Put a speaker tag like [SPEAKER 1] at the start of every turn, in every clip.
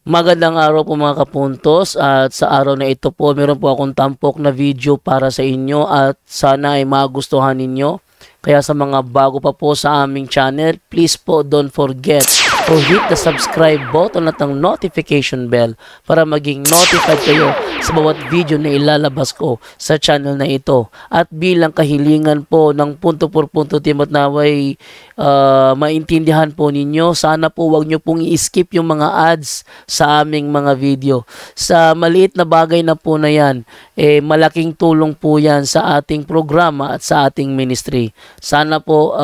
[SPEAKER 1] Magandang araw po mga kapuntos, at sa araw na ito po meron po akong tampok na video para sa inyo at sana ay magustuhan ninyo. Kaya sa mga bago pa po sa aming channel, please po don't forget to hit the subscribe button at ang notification bell para maging notified kayo sa bawat video na ilalabas ko sa channel na ito. At bilang kahilingan po ng punto por punto team at naway maintindihan po ninyo, sana po wag nyo pong i-skip yung mga ads sa aming mga video. Sa maliit na bagay na po na yan, malaking tulong po yan sa ating programa at sa ating ministry. Sana po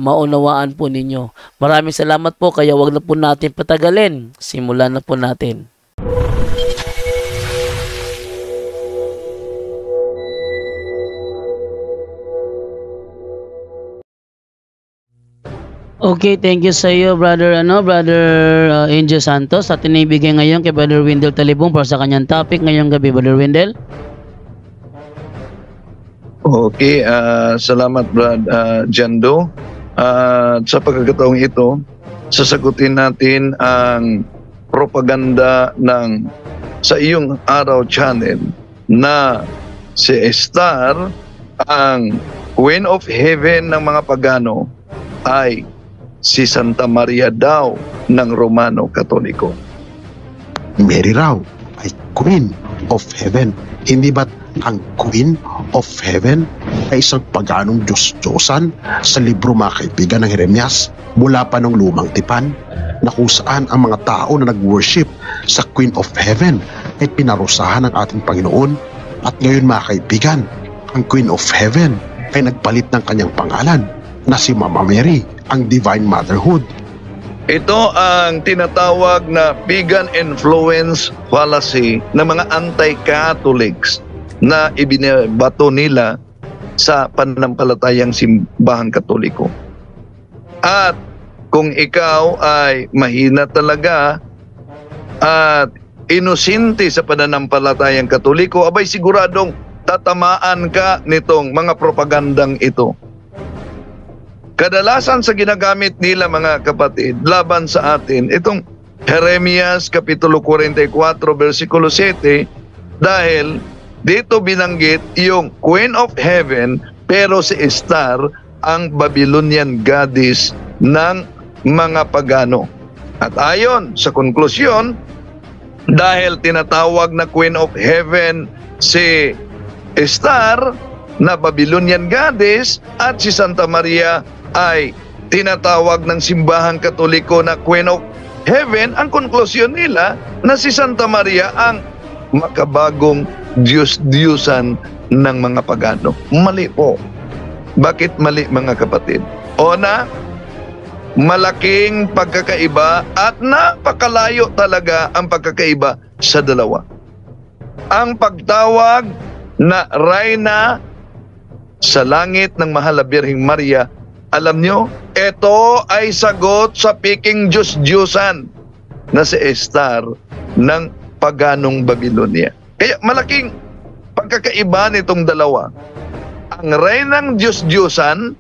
[SPEAKER 1] maunawaan po ninyo. Maraming salamat po, kaya wag na po natin patagalin. Simulan na po natin. Okay, thank you sa iyo, brother Angel Santos. At inibigay ngayon kay Brother Wendell Talibong para sa kanyang topic ngayong gabi, Brother Wendell.
[SPEAKER 2] Okay, salamat Brad Jando. Sa pagkakataong ito, sasagutin natin ang propaganda ng sa iyong araw channel na si Esther, ang Queen of Heaven ng mga pagano, ay si Santa Maria daw ng Romano Katoliko.
[SPEAKER 3] Mary raw ay Queen of Heaven. Hindi ba't ang Queen of Heaven ay isang paganong Diyos-Diyosan sa libro, mga kaibigan, ng Jeremias mula pa ng lumang tipan, na kung saan ang mga tao na nag-worship sa Queen of Heaven ay pinarusahan ng ating Panginoon. At ngayon, mga kaibigan, ang Queen of Heaven ay nagpalit ng kanyang pangalan na si Mama Mary, ang Divine Motherhood.
[SPEAKER 2] Ito ang tinatawag na pagan influence fallacy ng mga anti-Catholics na ibinabato nila sa pananampalatayang simbahang Katoliko. At kung ikaw ay mahina talaga at inosente sa pananampalatayang Katoliko, abay siguradong tatamaan ka nitong mga propagandang ito. Kadalasan sa ginagamit nila, mga kapatid, laban sa atin, itong Jeremias Kapitulo 44 versikulo 7, dahil dito binanggit yung Queen of Heaven, pero si Esther ang Babylonian goddess ng mga pagano. At ayon sa konklusyon, dahil tinatawag na Queen of Heaven si Esther na Babylonian goddess, at si Santa Maria ay tinatawag ng simbahang Katoliko na Queen of Heaven, ang konklusyon nila na si Santa Maria ang makabagong Diyos-Diyusan ng mga pagano. Mali po. Bakit mali, mga kapatid? Una, malaking pagkakaiba at napakalayo talaga ang pagkakaiba sa dalawa. Ang pagtawag na Reyna sa langit ng Mahal na Birheng Maria, alam nyo, ito ay sagot sa piking Diyos-Diyusan na si Esther ng paganong Babylonia. Kaya malaking pagkakaiba nitong dalawa. Ang Reynang Diyos-Diyusan,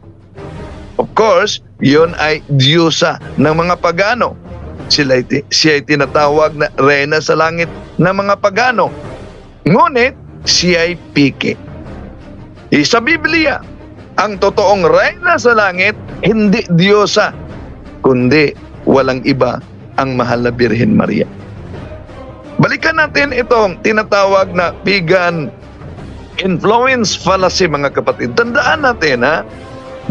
[SPEAKER 2] of course, yun ay Diyosa ng mga pagano. Siya ay tinatawag na Reyna sa langit ng mga pagano. Ngunit, siya ay piki. Sa Biblia, ang totoong Reyna sa langit, hindi Diyosa, kundi walang iba, ang Mahal na Birhen Maria. Balikan natin itong tinatawag na pagan influence fallacy, mga kapatid. Tandaan natin,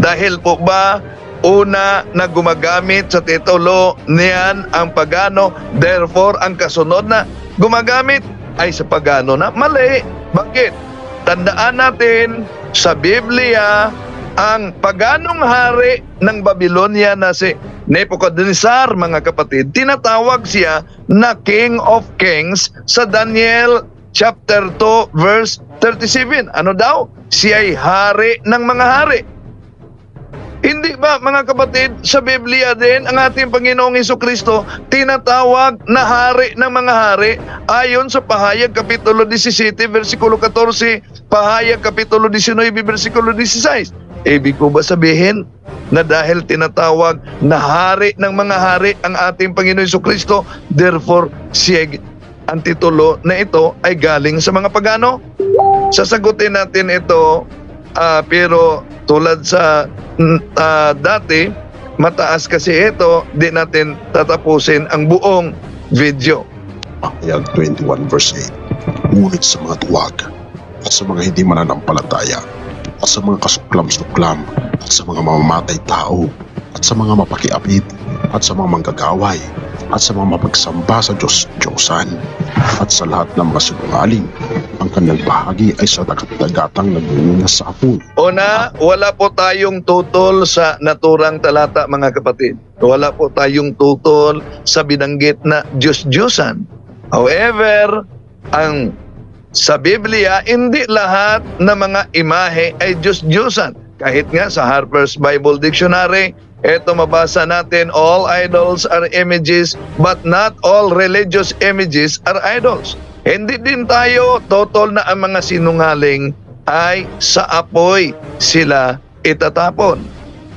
[SPEAKER 2] dahil po ba una na gumagamit sa titulo niyan ang pagano, therefore ang kasunod na gumagamit ay sa pagano na? Mali. Bakit? Tandaan natin, sa Biblia, ang paganong hari ng Babylonia na si Nebuchadnezzar, mga kapatid, tinatawag siya na King of Kings sa Daniel chapter 2 verse 37. Ano daw? Siya ay hari ng mga hari. Hindi ba, mga kapatid, sa Biblia din, ang ating Panginoong Hesukristo tinatawag na hari ng mga hari ayon sa Pahayag Kapitulo 17, versikulo 14, Pahayag Kapitulo 19, versikulo 16. Ibig ko ba sabihin na dahil tinatawag na hari ng mga hari ang ating Panginoon Jesucristo, therefore ang titulo na ito ay galing sa mga pagano? Sasagutin natin ito, pero tulad sa dati, mataas kasi ito, di natin tatapusin ang buong video.
[SPEAKER 3] Pahayag 21 verse 8. Ngunit sa mga duwag, at sa mga hindi mananampalataya, at sa mga kasuklam-suklam, at sa mga mamamatay tao, at sa mga mapakiapid, at sa mga manggagaway, at sa mga mapagsamba sa Diyos-Diyosan, at sa lahat ng mga sinungaling, ang kanilang bahagi ay sa dagat-dagatang nagningas sa apoy.
[SPEAKER 2] Una, wala po tayong tutol sa naturang talata, mga kapatid. Wala po tayong tutol sa binanggit na Diyos-Diyosan. However, sa Biblia, hindi lahat na mga imahe ay Diyos-Diyosan. Kahit nga sa Harper's Bible Dictionary, ito mabasa natin, all idols are images, but not all religious images are idols. Hindi din tayo totol na ang mga sinungaling ay sa apoy sila itatapon.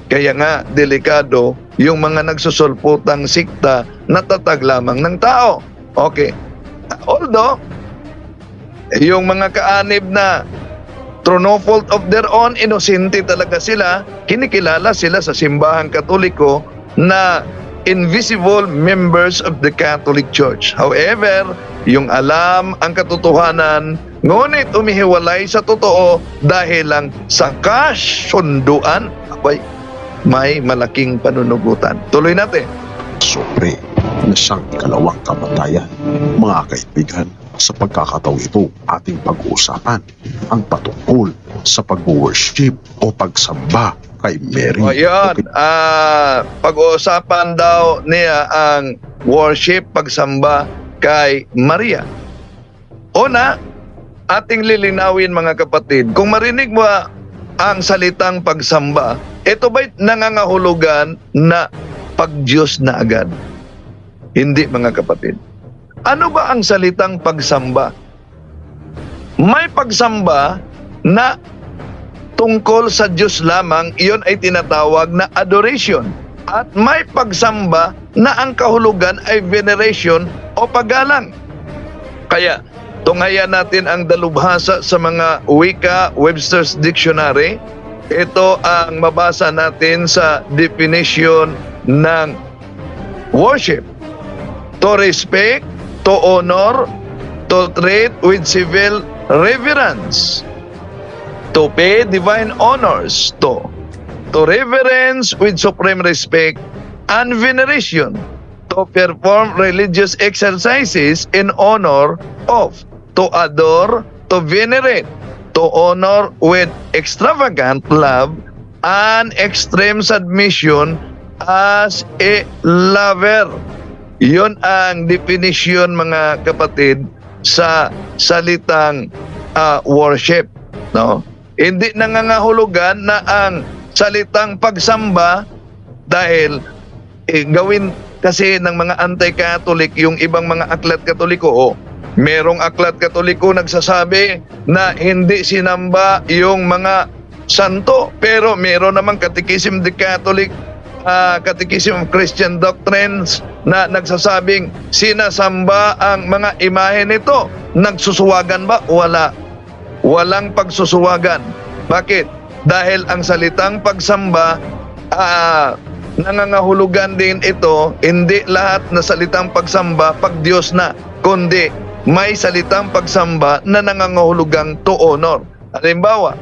[SPEAKER 2] Kaya nga, delikado yung mga nagsusulputang sikta na tatag lamang ng tao. Okay. Although, yung mga kaanib na through no fault of their own, inosente talaga sila, kinikilala sila sa simbahang Katoliko na invisible members of the Catholic Church. However, yung alam ang katotohanan, ngunit umihiwalay sa totoo dahil lang sa kasunduan, may malaking panunugutan. Tuloy natin.
[SPEAKER 3] Sobre na siyang ikalawang kamatayan, mga kaibigan. Sa pagkakataong ito, ating pag-uusapan ang patungkol sa pag-worship o pagsamba kay Mary.
[SPEAKER 2] O yun, pag-uusapan daw niya ang worship, pagsamba kay Maria. Una, ating lilinawin, mga kapatid, kung marinig mo ang salitang pagsamba, ito ba'y nangangahulugan na pag-Diyos na agad? Hindi, mga kapatid. Ano ba ang salitang pagsamba? May pagsamba na tungkol sa Diyos lamang, iyon ay tinatawag na adoration. At may pagsamba na ang kahulugan ay veneration o paggalang. Kaya, tunghayan natin ang dalubhasa sa mga wika, Webster's Dictionary. Ito ang mabasa natin sa definition ng worship. To respect, to honor, to treat with civil reverence, to pay divine honors, to reverence with supreme respect and veneration, to perform religious exercises in honor of, to adore, to venerate, to honor with extravagant love and extreme submission as a lover. Yun ang definition, mga kapatid, sa salitang worship, no? Hindi nangangahulugan na ang salitang pagsamba dahil gawin kasi ng mga anti-Catholic yung ibang mga aklat Katoliko. Merong aklat Katoliko nagsasabi na hindi sinamba yung mga santo, pero meron namang Catechism of the Catholic, Catechism of Christian Doctrines na nagsasabing sinasamba ang mga imahe nito. Nagsusuwagan ba? Wala. Walang pagsusuwagan. Bakit? Dahil ang salitang pagsamba, nangangahulugan din ito, hindi lahat na salitang pagsamba pag Diyos na, kundi may salitang pagsamba na nangangahulugang to honor. Halimbawa,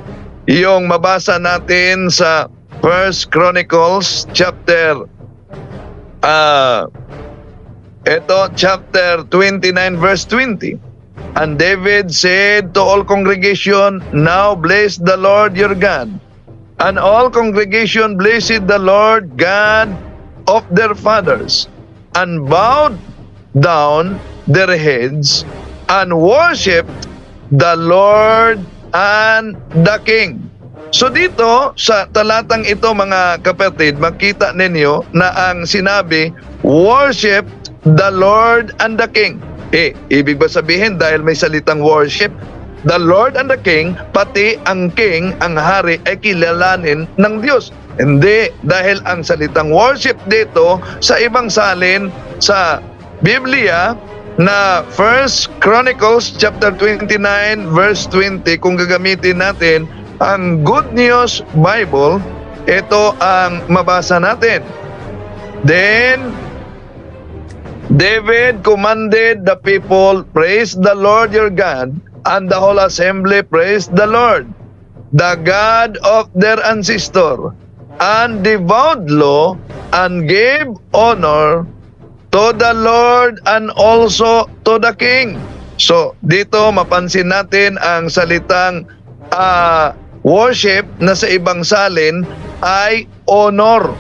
[SPEAKER 2] yung mabasa natin sa 1 Chronicles chapter chapter 29 verse 20. And David said to all congregation, now bless the Lord your God. And all congregation blessed the Lord God of their fathers, and bowed down their heads and worshipped the Lord and the King. So dito, sa talatang ito, mga kapatid, makita ninyo na ang sinabi, worship the Lord and the King. Ibig ba sabihin dahil may salitang worship, the Lord and the King, pati ang King, ang hari, ay kilalanin ng Diyos. Hindi, dahil ang salitang worship dito sa ibang salin sa Biblia na 1 Chronicles chapter 29 verse 20, kung gagamitin natin ang Good News Bible, ito ang mabasa natin. Then David commanded the people, praise the Lord your God, and the whole assembly praised the Lord, the God of their ancestor, and devoured law, and gave honor to the Lord and also to the King. So, dito mapansin natin ang salitang worship na sa ibang salin ay honor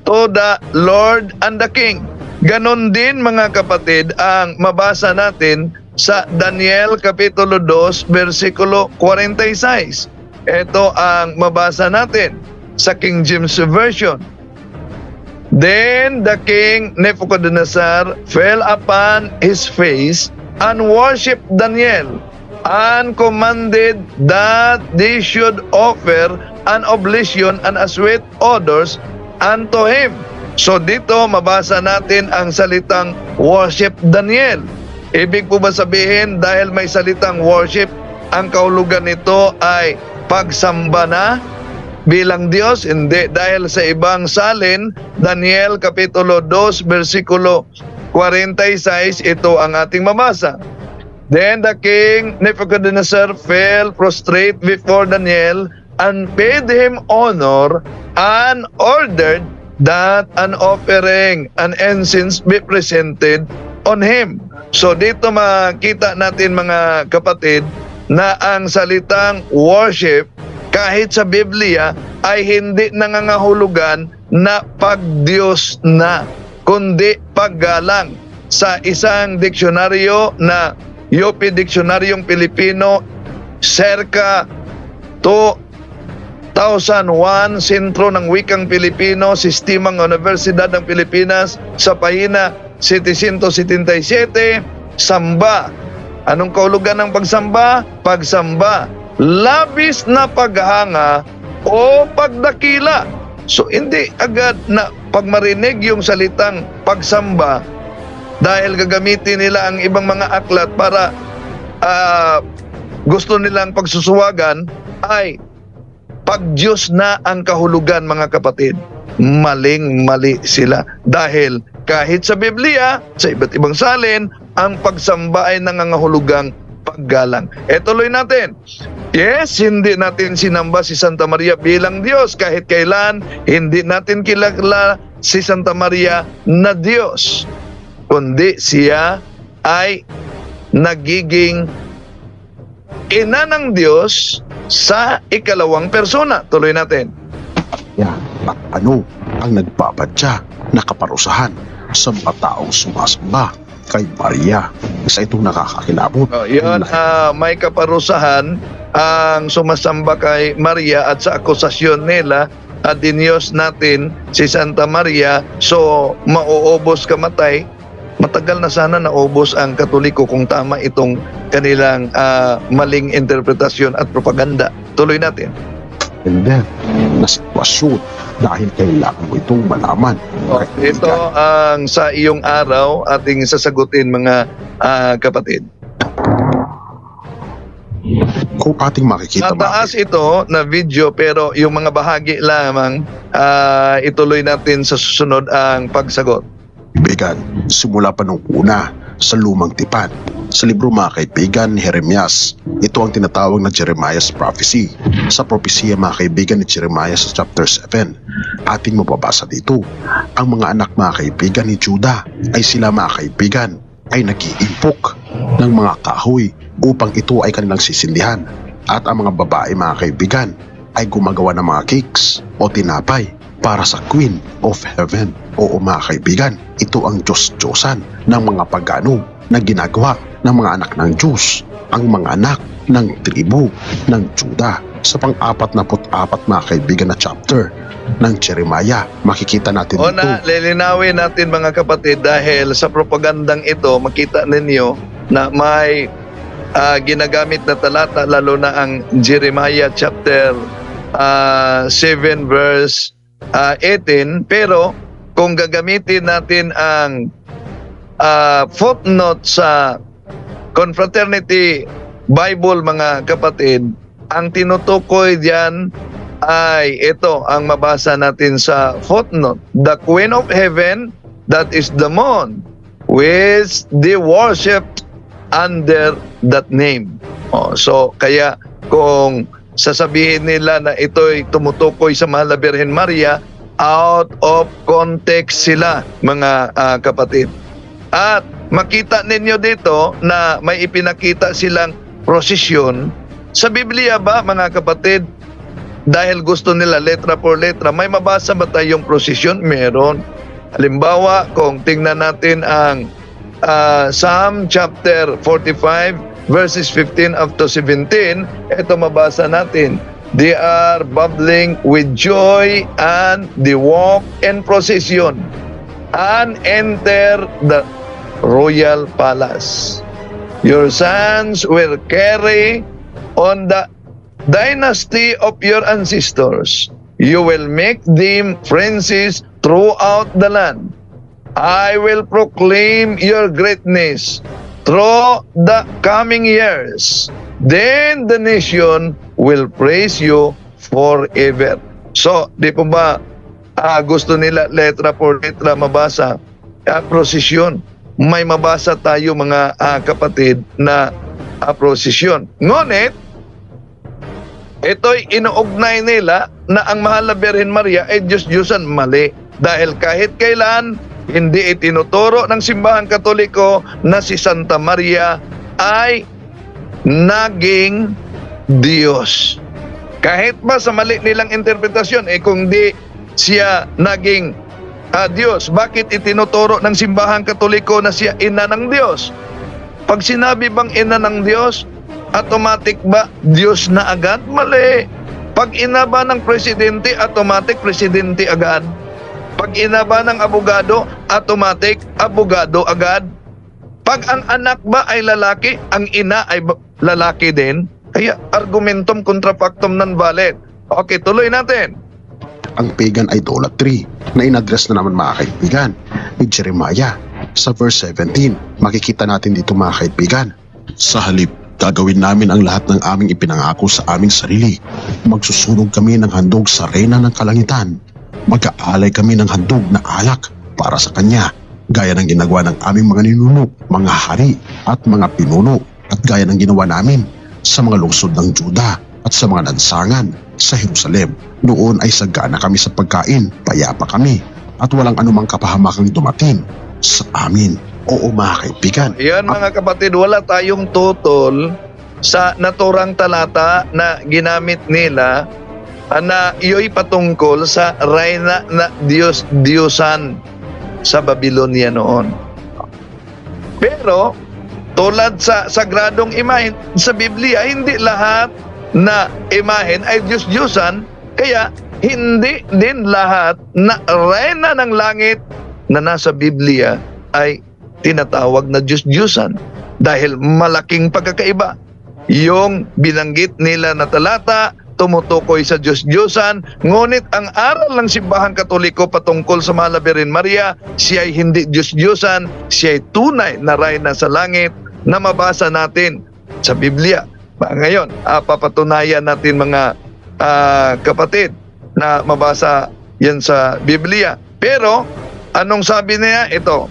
[SPEAKER 2] to the Lord and the King. Ganon din mga kapatid ang mabasa natin sa Daniel Kapitulo 2 versikulo 46. Ito ang mabasa natin sa King James Version. Then the king Nebuchadnezzar fell upon his face and worshipped Daniel and commanded that they should offer an oblation and a sweet odors unto him. So dito mabasa natin ang salitang worship Daniel. Ibig po ba sabihin dahil may salitang worship, ang kahulugan nito ay pagsamba na bilang Diyos? Hindi, dahil sa ibang salin, Daniel Kapitulo 2 versikulo 46, ito ang ating mabasa. Then the king Nebuchadnezzar fell prostrate before Daniel and paid him honor and ordered that an offering and incense be presented on him. So dito makita natin mga kapatid na ang salitang worship kahit sa Biblia ay hindi nangangahulugan na pagdiyos na, kundi paggalang. Sa isang diksyonaryo na UP Diksyonaryong Pilipino, circa 2001, Sentro ng Wikang Pilipino, Sistemang Universidad ng Pilipinas, sa pahina 777, samba. Anong kahulugan ng pagsamba? Pagsamba, labis na paghanga o pagdakila. So hindi agad na pagmarinig yung salitang pagsamba, dahil gagamitin nila ang ibang mga aklat para gusto nilang pagsusuwagan, ay pagdiyos na ang kahulugan mga kapatid. Maling-mali sila. Dahil kahit sa Biblia, sa iba't ibang salin, ang pagsamba ay nangangahulugang paggalang. Tuloy natin. Yes, hindi natin sinamba si Santa Maria bilang Diyos. Kahit kailan, hindi natin kilala si Santa Maria na Diyos. Kundi siya ay nagiging ina ng Diyos sa ikalawang persona. Tuloy natin.
[SPEAKER 3] At ano ang nagpapadya na kaparusahan sa mga taong sumasamba kay Maria? Isa itong nakakakilabot.
[SPEAKER 2] Yun, may kaparusahan ang sumasamba kay Maria at sa akusasyon nila at dinyos natin si Santa Maria, so mauubos kamatay. Matagal na sana naubos ang Katoliko kung tama itong kanilang maling interpretasyon at propaganda. Tuloy natin.
[SPEAKER 3] And then, na sitwasyon dahil kailangan mo itong malaman.
[SPEAKER 2] Ito ang sa iyong araw ating sasagutin mga kapatid.
[SPEAKER 3] Kung ating makikita,
[SPEAKER 2] mataas ito na video, pero yung mga bahagi lamang ituloy natin sa susunod ang pagsagot.
[SPEAKER 3] Kaibigan, simula pa nung una sa lumang tipan, sa libro mga kaibigan ni Jeremias, ito ang tinatawag na Jeremiah's Prophecy. Sa propesya mga kaibigan ni Jeremiah sa chapter 7, ating mababasa dito, ang mga anak mga kaibigan ni Judah ay sila mga kaibigan ay nag-iimpok ng mga kahoy upang ito ay kanilang sisindihan, at ang mga babae mga kaibigan ay gumagawa ng mga cakes o tinapay para sa Queen of Heaven. Oo mga kaibigan, ito ang Diyos-Diyosan ng mga pagano na ginagawa ng mga anak ng Diyos, ang mga anak ng tribu ng Judah. Sa pang-44 mga kaibigan na chapter ng Jeremiah, makikita natin dito.
[SPEAKER 2] Lilinawin natin mga kapatid, dahil sa propagandang ito, makita ninyo na may ginagamit na talata, lalo na ang Jeremiah chapter 7 verse 18. Pero kung gagamitin natin ang footnote sa Confraternity Bible, mga kapatid, ang tinutukoy diyan ay ito ang mabasa natin sa footnote. The Queen of Heaven, that is the moon, which they worshipped under that name. So kaya kung sasabihin nila na ito'y tumutukoy sa Mahal na Birhen Maria, out of context sila, mga kapatid. At makita ninyo dito na may ipinakita silang prosesyon. Sa Biblia ba, mga kapatid, dahil gusto nila letra por letra, may mabasa ba tayong prosesyon? Meron. Halimbawa, kung tingnan natin ang Psalm chapter 45 verses 15 up to 17, ito mabasa natin. They are bubbling with joy and they walk in procession and enter the royal palace. Your sons will carry on the dynasty of your ancestors. You will make them princes throughout the land. I will proclaim your greatness through the coming years. Then the nation will praise you forever. So, di po ba gusto nila letra por letra mabasa? Prosesyon. May mabasa tayo, mga kapatid, na prosesyon. Ngunit, ito'y inuugnay nila na ang Mahal na Birhen Maria ay Diyos-Diyosan. Mali. Dahil kahit kailan, hindi itinuturo ng Simbahang Katoliko na si Santa Maria ay naging Diyos. Kahit ba sa mali nilang interpretasyon, kung di siya naging Diyos, bakit itinuturo ng Simbahang Katoliko na siya ina ng Diyos? Pag sinabi bang ina ng Diyos, automatic ba Diyos na agad? Mali. Pag ina ba ng presidente, automatic presidente agad. Pag ina ba ng abogado, automatic abogado agad. Pag ang anak ba ay lalaki, ang ina ay lalaki din. Kaya argumentum contra factum non valid. Okay, tuloy natin.
[SPEAKER 3] Ang pagan idolatry na in-address na naman, mga kaibigan, ni Jeremiah sa verse 17. Makikita natin dito, mga kaibigan. Sa halip, gagawin namin ang lahat ng aming ipinangako sa aming sarili. Magsusunog kami ng handog sa reyna ng kalangitan. Mag-aalay kami ng handog na alak para sa kanya, gaya ng ginagawa ng aming mga ninuno, mga hari at mga pinuno, at gaya ng ginawa namin sa mga lungsod ng Juda at sa mga lansangan sa Jerusalem. Noon ay sagana kami sa pagkain, payapa kami, at walang anumang kapahamakang dumating sa amin. Oo, mga kaibigan.
[SPEAKER 2] Yan, mga kapatid, wala tayong tutol sa naturang talata na ginamit nila na iyo'y patungkol sa reyna na Diyos-Diyosan sa Babylonia noon. Pero tulad sa sagradong imahen sa Biblia, hindi lahat na imahen ay Diyos-Diyosan, kaya hindi din lahat na reyna ng langit na nasa Biblia ay tinatawag na Diyos-Diyosan, dahil malaking pagkakaiba. Yung binanggit nila na talata tumutukoy sa Diyos-Diyosan, ngunit ang aral ng Simbahang Katoliko patungkol sa Mahal na Birhen Maria, siya ay hindi Diyos-Diyosan, siya ay tunay na reyna sa langit na mabasa natin sa Biblia. Ngayon, papatunayan natin, mga kapatid, na mabasa yan sa Biblia. Pero, anong sabi niya? Ito.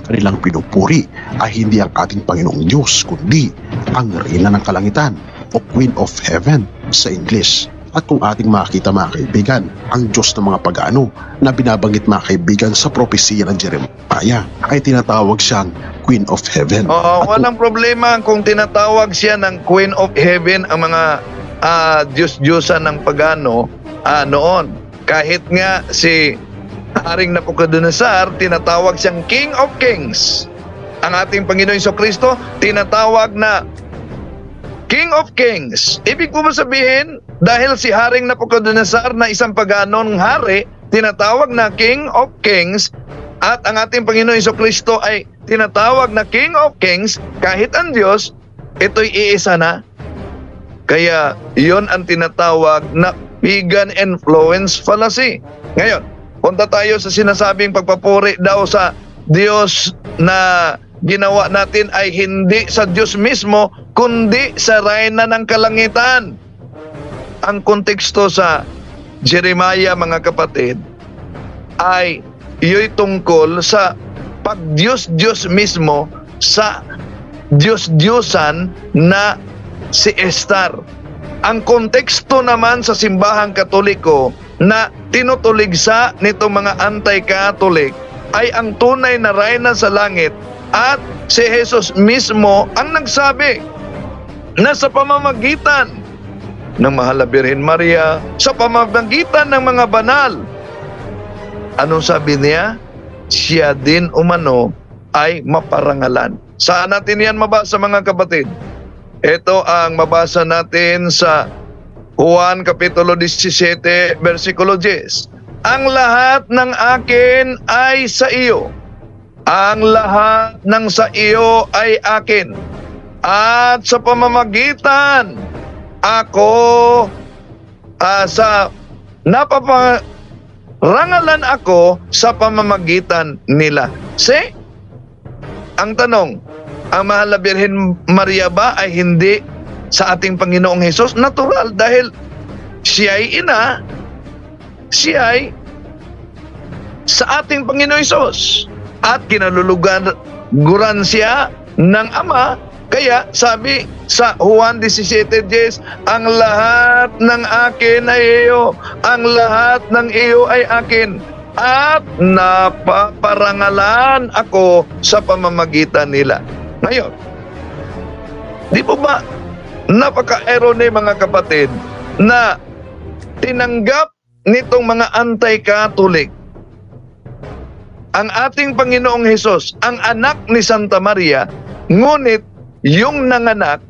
[SPEAKER 3] Kanilang pinupuri ay hindi ang ating Panginoong Diyos, kundi ang reyna ng kalangitan o Queen of Heaven sa English. At kung ating makita, mga kaibigan, ang Diyos ng mga pagano na binabanggit, mga kaibigan, sa propesiya ng Jeremiah ay tinatawag siyang Queen of Heaven.
[SPEAKER 2] Oo, walang problema kung tinatawag siya ng Queen of Heaven ang mga Diyos-Diyosan ng pagano noon. Kahit nga si Haring Nabucodonosor, tinatawag siyang King of Kings. Ang ating Panginoon Jesucristo, tinatawag na King of Kings. Ibig po sabihin, dahil si Haring Nabucodonosor na isang paganong hari, tinatawag na King of Kings, at ang ating Panginoon Jesucristo ay tinatawag na King of Kings, kahit ang Diyos ito'y iisa na. Kaya yon ang tinatawag na pagan influence fallacy. Ngayon, punta tayo sa sinasabing pagpapuri daw sa Diyos na ginawa natin ay hindi sa Diyos mismo, kundi sa reyna ng kalangitan. Ang konteksto sa Jeremiah, mga kapatid, ay iyo'y tungkol sa pag-Diyos-Diyos mismo sa Diyos-Diyosan na si Esther. Ang konteksto naman sa simbahang Katoliko na tinutuligsa nitong mga anti-Catholic ay ang tunay na reyna sa langit at si Jesus mismo ang nagsabi na sa pamamagitan ng Mahal na Birhen Maria, sa pamamagitan ng mga banal, anong sabi niya? Siya din umano ay maparangalan. Saan natin yan mabasa, mga kapatid? Ito ang mabasa natin sa Juan Kapitulo 17, versikulo 10. Ang lahat ng akin ay sa iyo. Ang lahat ng sa iyo ay akin. At sa pamamagitan ako sa napaparangalan ako sa pamamagitan nila. See? Ang tanong, ang Mahal na Birhen Maria ba ay hindi sa ating Panginoong Hesus? Natural, dahil siya ay ina, siya ay sa ating Panginoong Hesus. At kinalulugan siya ng Ama. Kaya sabi sa Juan 17:10, ang lahat ng akin ay iyo, ang lahat ng iyo ay akin, at napaparangalan ako sa pamamagitan nila. Ngayon, di po ba napaka-irony, mga kapatid, na tinanggap nitong mga anti-Catholic ang ating Panginoong Hesus, ang anak ni Santa Maria, ngunit yung nanganak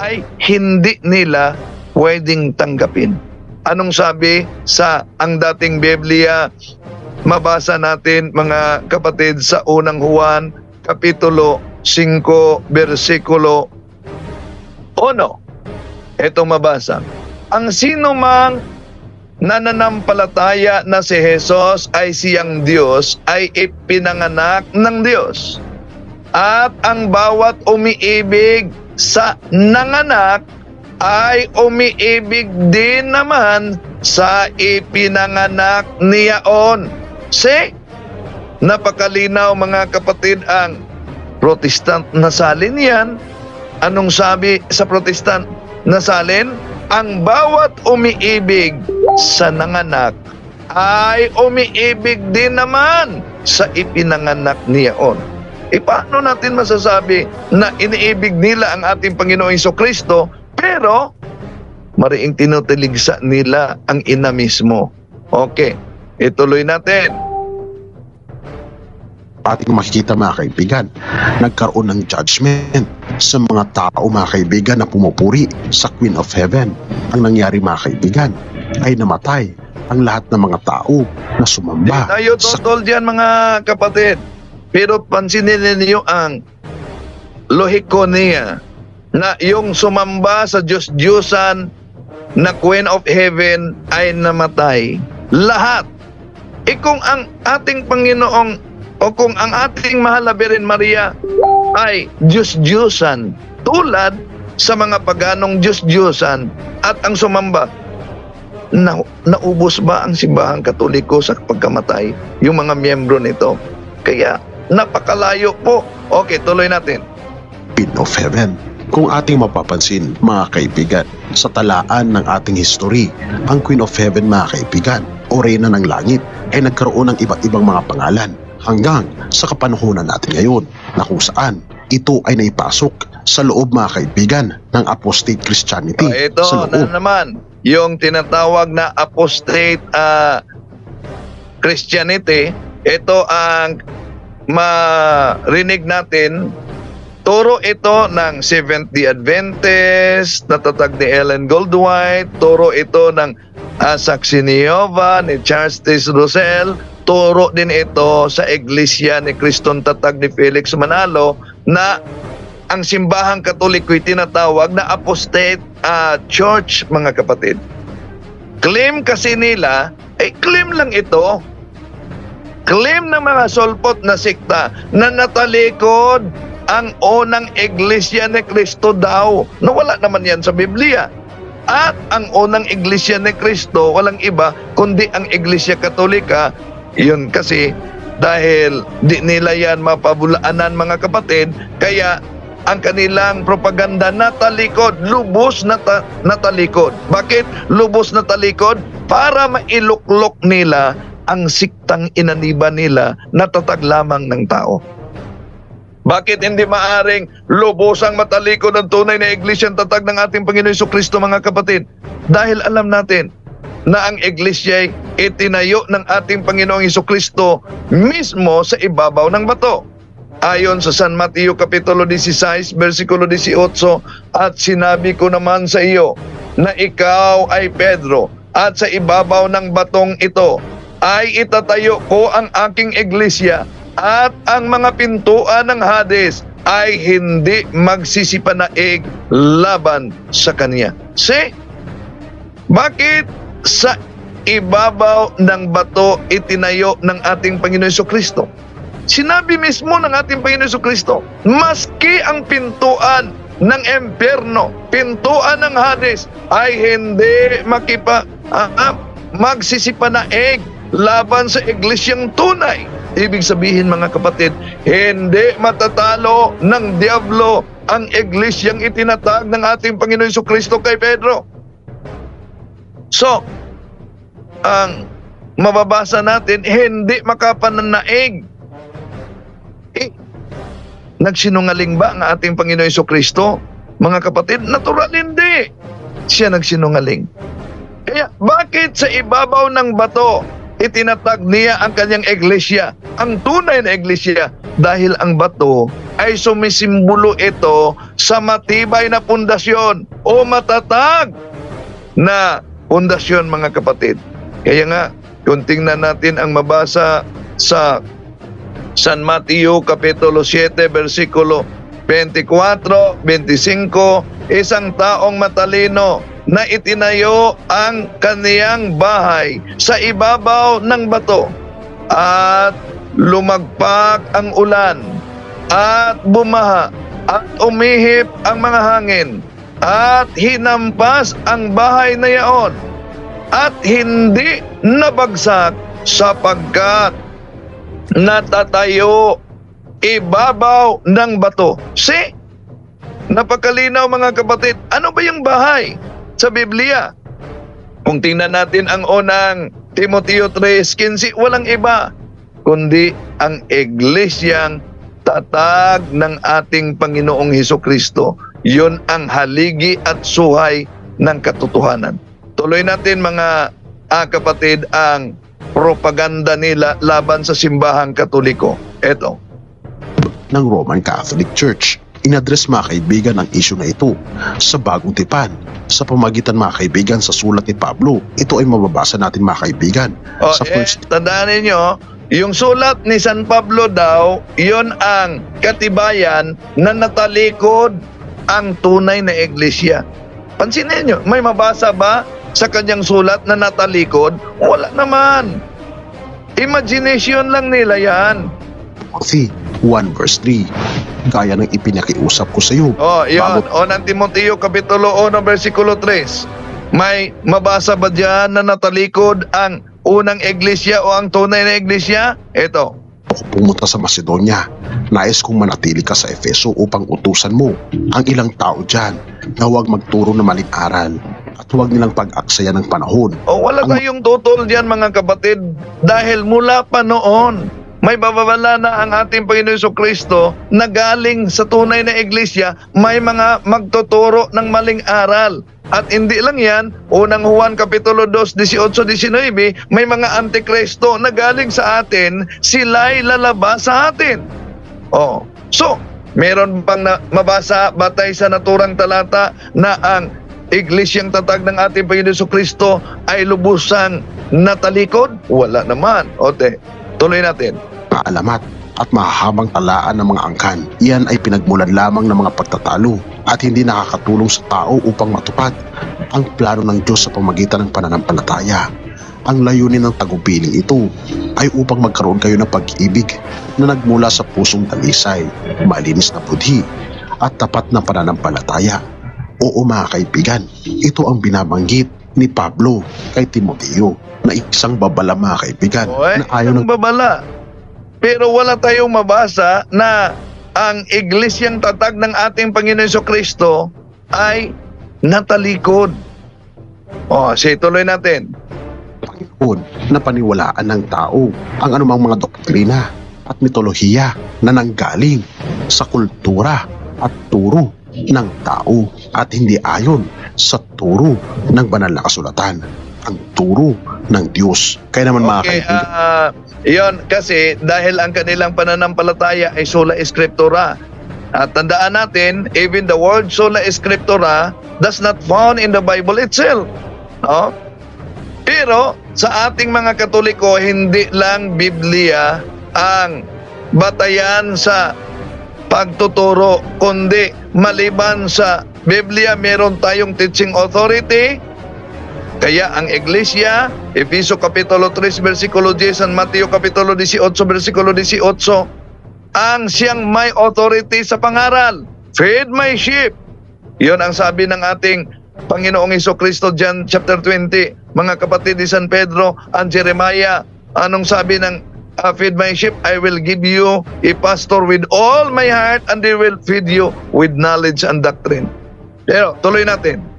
[SPEAKER 2] ay hindi nila pwedeng tanggapin. Anong sabi sa ang dating Biblia? Mabasa natin, mga kapatid, sa unang Juan Kapitulo 5, versikulo 1. Itong mabasa. Ang sino mang nananampalataya na si Jesus ay siyang Diyos, ay ipinanganak ng Diyos. At ang bawat umiibig sa nanganak ay umiibig din naman sa ipinanganak niyaon. See? Napakalinaw, mga kapatid, ang Protestant na salin yan. Anong sabi sa Protestant na salin? Ang bawat umiibig sa nanganak ay umiibig din naman sa ipinanganak niyaon. Paano natin masasabi na iniibig nila ang ating Panginoong Jesucristo, pero mariing tinutuligsa nila ang ina mismo? Okay, ituloy natin.
[SPEAKER 3] Ating makikita, mga kaibigan, nagkaroon ng judgment sa mga tao, mga kaibigan, na pumupuri sa Queen of Heaven. Ang nangyari, mga kaibigan, ay namatay ang lahat ng mga tao na sumamba.
[SPEAKER 2] Di tayo totoo dyan, mga kapatid. Pero pansinin ninyo ang lohiko niya na yung sumamba sa Diyos-Diyosan na Queen of Heaven ay namatay. Lahat. Kung ang ating Panginoong o kung ang ating Mahal na Birhen Maria ay Diyos-Diyosan, tulad sa mga paganong Diyos-Diyosan at ang sumamba, naubos ba ang simbahang Katoliko sa pagkamatay? Yung mga miyembro nito. Kaya napakalayo po. Okay, tuloy natin.
[SPEAKER 3] Queen of Heaven. Kung ating mapapansin, mga kaibigan, sa talaan ng ating history, ang Queen of Heaven, mga kaibigan, o Reyna ng Langit, ay nagkaroon ng iba't ibang mga pangalan hanggang sa kapanahunan natin ngayon, na kung saan ito ay naipasok sa loob, mga kaibigan, ng apostate Christianity.
[SPEAKER 2] Ito
[SPEAKER 3] sa loob
[SPEAKER 2] na naman, yung tinatawag na apostate Christianity. Ito ang marinig natin. Turo ito ng Seventh-day Adventist, natatag ni Ellen Goldwhite. Turo ito ng Saksi ni Jehovah, ni Charles T. Russell. Turo din ito sa Iglesia ni Kristong Tatag ni Felix Manalo, na ang simbahang Katoliko tinatawag na apostate church, mga kapatid. Claim kasi nila, claim lang ito. Claim ng mga solpot na sikta na natalikod ang unang iglesia ni Kristo daw. Wala naman yan sa Biblia. At ang unang iglesia ni Kristo, walang iba kundi ang Iglesia Katolika. Yun kasi dahil di nila yan mapabulaanan, mga kapatid, kaya ang kanilang propaganda natalikod, lubos natalikod. Bakit lubos natalikod? Para mailuklok nila ang siktang inaniban nila na tatag lamang ng tao. Bakit hindi maaring lubosang matalikod ang tunay na iglesyang tatag ng ating Panginoon Jesucristo, mga kapatid? Dahil alam natin na ang iglesia ay itinayo ng ating Panginoong Jesucristo mismo sa ibabaw ng bato. Ayon sa San Mateo Kapitulo 16, versikulo 18, at sinabi ko naman sa iyo na ikaw ay Pedro, at sa ibabaw ng batong ito ay itatayo ko ang aking iglesia, at ang mga pintuan ng Hades ay hindi magsisipanaig laban sa kanya. See? Bakit sa ibabaw ng bato itinayo ng ating Panginoon Jesucristo? Sinabi mismo ng ating Panginoon Jesucristo, maski ang pintuan ng impyerno, pintuan ng Hades, ay hindi magsisipanaig laban sa iglesyang tunay. Ibig sabihin, mga kapatid, hindi matatalo ng diablo ang iglesyang itinatag ng ating Panginoon Jesucristo kay Pedro. So, ang mababasa natin, hindi makapananaig. Nagsinungaling ba ang ating Panginoon Jesucristo? Mga kapatid, natural hindi. Siya nagsinungaling. Kaya bakit sa ibabaw ng bato itinatag niya ang kanyang iglesia, ang tunay na iglesia? Dahil ang bato ay sumisimbolo ito sa matibay na pundasyon o matatag na pundasyon, mga kapatid. Kaya nga, kung tingnan natin ang mabasa sa San Mateo Kapitulo 7, versikulo 24, 25, isang taong matalino na itinayo ang kaniyang bahay sa ibabaw ng bato, at lumagpak ang ulan, at bumaha, at umihip ang mga hangin, at hinampas ang bahay na yaon, at hindi nabagsak sapagkat natatayo ibabaw ng bato. See? Napakalinaw, mga kapatid. Ano ba yung bahay sa Biblia? Kung tingnan natin ang unang Timoteo 3:15, walang iba kundi ang iglesyang tatag ng ating Panginoong Hesukristo. Yun ang haligi at suhay ng katotohanan. Tuloy natin, mga kapatid, ang propaganda nila laban sa simbahang Katoliko. Ito.
[SPEAKER 3] Ng Roman Catholic Church. Inadres, mga kaibigan, ang isyu na ito sa Bagong Tipan sa pamagitan, mga kaibigan, sa sulat ni Pablo. Ito ay mababasa natin, mga kaibigan. Sa first...
[SPEAKER 2] tandaan ninyo, yung sulat ni San Pablo daw, yon ang katibayan na natalikod ang tunay na iglesia. Pansinin nyo, may mabasa ba sa kanyang sulat na natalikod? Wala naman. Imagination lang nila yan.
[SPEAKER 3] 1 verse 3, gaya ng ipinakiusap ko sa iyo.
[SPEAKER 2] Yun. Unang Timoteo Kapitulo 1, versikulo 3. May mabasa ba dyan na natalikod ang unang iglesia o ang tunay na iglesia? Ito.
[SPEAKER 3] Ako pumunta sa Macedonia. Nais kong manatili ka sa Efeso upang utusan mo ang ilang tao dyan na huwag magturo ng maling aral at huwag nilang pag-aksaya ng panahon.
[SPEAKER 2] Wala tayong tutol dyan, mga kapatid, dahil mula pa noon may bababala na ang ating Panginoon Jesucristo na galing sa tunay na iglesia, may mga magtuturo ng maling aral. At hindi lang yan, unang Juan Kapitulo 2, 18-19, may mga antikristo na galing sa atin, sila'y lalabas sa atin. So, meron bang mabasa batay sa naturang talata na ang iglesyang tatag ng ating Panginoon Jesucristo ay lubusang natalikod? Wala naman. Tuloy natin.
[SPEAKER 3] Alamat, at mahahabang talaan ng mga angkan. Iyan ay pinagmulan lamang ng mga pagtatalo at hindi nakakatulong sa tao upang matupad ang plano ng Diyos sa pamamagitan ng pananampalataya. Ang layunin ng tagupiling ito ay upang magkaroon kayo ng pag-ibig na nagmula sa pusong dalisay, malinis na budhi at tapat na pananampalataya. Oo mga kaibigan, ito ang binabanggit ni Pablo kay Timoteo na isang babala mga kaibigan na ayaw ng
[SPEAKER 2] babala. Pero wala tayong mabasa na ang iglesyang tatag ng ating Panginoon Jesucristo ay natalikod. Sige, tuloy natin.
[SPEAKER 3] Panginoon na paniwalaan ng tao ang anumang mga doktrina at mitolohiya na nanggaling sa kultura at turo ng tao at hindi ayon sa turo ng banal na kasulatan, ang turo ng Diyos. Kaya naman mga kaibigan,
[SPEAKER 2] yon kasi dahil ang kanilang pananampalataya ay sola scriptura. At tandaan natin, even the word sola scriptura does not found in the Bible itself. No? Pero sa ating mga Katoliko, hindi lang Biblia ang batayan sa pagtuturo, kundi maliban sa Biblia, meron tayong teaching authority. Kaya ang Iglesia, Efeso Kapitulo 3, versikulo 10, San Mateo Kapitulo 18, versikulo 18, ang siyang may authority sa pangaral. Feed my sheep. Yun ang sabi ng ating Panginoong Jesucristo, John chapter 20. Mga kapatid ni San Pedro, ang Jeremiah, anong sabi ng feed my sheep? I will give you a pastor with all my heart and they will feed you with knowledge and doctrine. Pero tuloy natin.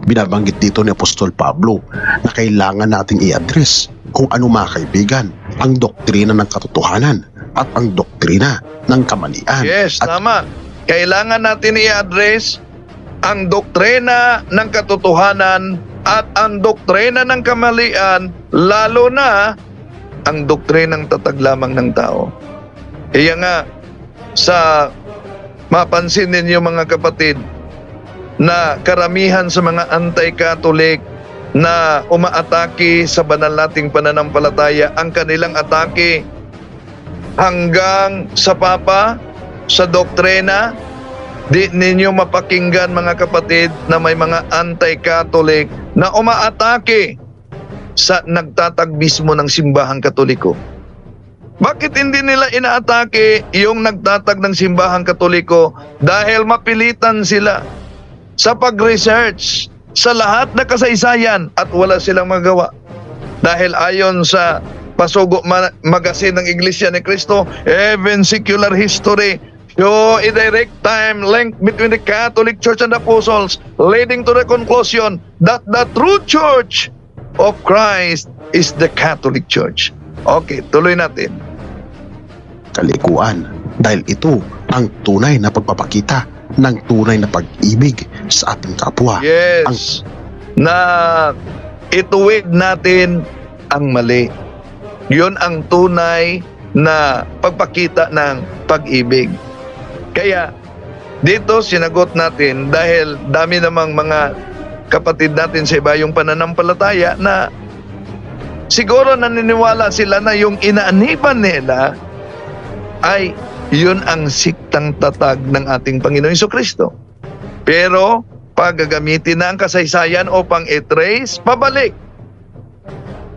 [SPEAKER 3] Binabanggit dito ni Apostol Pablo na kailangan nating i-address kung ano mga kaibigan ang doktrina ng katotohanan at ang doktrina ng kamalian.
[SPEAKER 2] Yes, tama. Kailangan natin i-address ang doktrina ng katotohanan at ang doktrina ng kamalian, lalo na ang doktrinang tatag lamang ng tao. Kaya nga, sa mapansin ninyo mga kapatid, na karamihan sa mga anti-Catholic na umaatake sa banal nating pananampalataya, ang kanilang atake hanggang sa Papa, sa doktrina. Di ninyo mapakinggan mga kapatid na may mga anti-Catholic na umaatake sa nagtatagbismo ng simbahang Katoliko. Bakit hindi nila inaatake yung nagtatag ng simbahang Katoliko? Dahil mapilitan sila sa pag-research sa lahat na kasaysayan at wala silang magawa. Dahil ayon sa Pasugo Magazine ng Iglesia ni Cristo, even secular history show a direct time link between the Catholic Church and the Apostles, leading to the conclusion that the true Church of Christ is the Catholic Church. Okay, tuloy natin.
[SPEAKER 3] Kalikuan, dahil ito ang tunay na pagpapakita ng tunay na pag-ibig sa ating kapwa.
[SPEAKER 2] Yes, na ituwid natin ang mali. Yun ang tunay na pagpakita ng pag-ibig. Kaya dito sinagot natin dahil dami namang mga kapatid natin sa iba yung pananampalataya na siguro naniniwala sila na yung inaaniban nila ay yun ang siktang tatag ng ating Panginoon Jesucristo. Pero pag gagamitin na ang kasaysayan upang i-trace, pabalik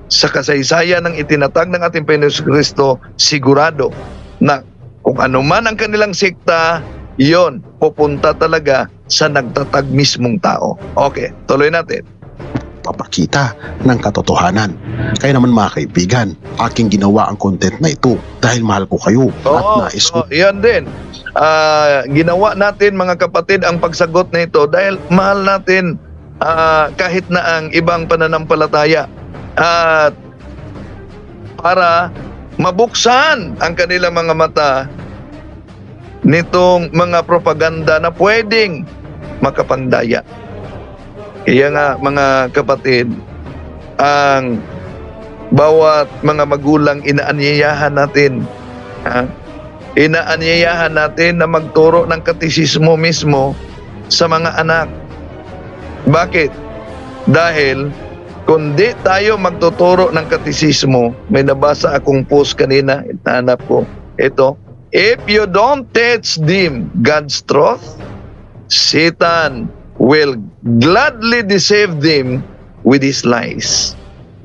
[SPEAKER 2] sa kasaysayan ng itinatag ng ating Panginoon Jesucristo, sigurado na kung ano man ang kanilang sikta, yon pupunta talaga sa nagtatag mismong tao. Okay, tuloy natin.
[SPEAKER 3] Papakita ng katotohanan. Kaya naman mga kaibigan, aking ginawa ang content na ito dahil mahal ko kayo at nais ko.
[SPEAKER 2] Yan din. Ginawa natin mga kapatid ang pagsagot na ito dahil mahal natin kahit na ang ibang pananampalataya. At para mabuksan ang kanilang mga mata nitong mga propaganda na pwedeng makapandaya. Kaya nga mga kapatid, ang bawat mga magulang inaanyayahan natin, inaanyayahan natin na magturo ng katisismo mismo sa mga anak. Bakit? Dahil kundi tayo magtuturo ng katisismo. May nabasa akong post kanina, hanap ko. Ito, if you don't teach them God's truth, Satan will gladly deceive them with his lies.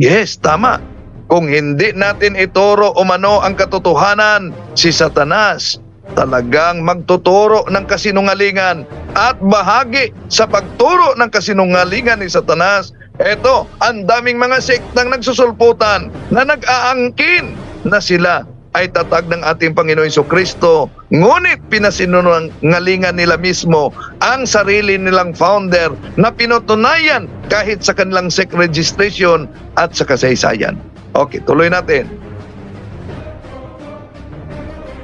[SPEAKER 2] Yes, tama. Kung hindi natin ituro umano ang katotohanan, si Satanas talagang magtuturo ng kasinungalingan, at bahagi sa pagturo ng kasinungalingan ni Satanas, eto, ang daming mga sektang nagsusulputan na nag-aangkin na sila ay tatag ng ating Panginoon Jesucristo, ngunit pinasinungalingan nila mismo ang sarili nilang founder na pinutunayan kahit sa kanilang sect registration at sa kasaysayan. Okay, tuloy natin.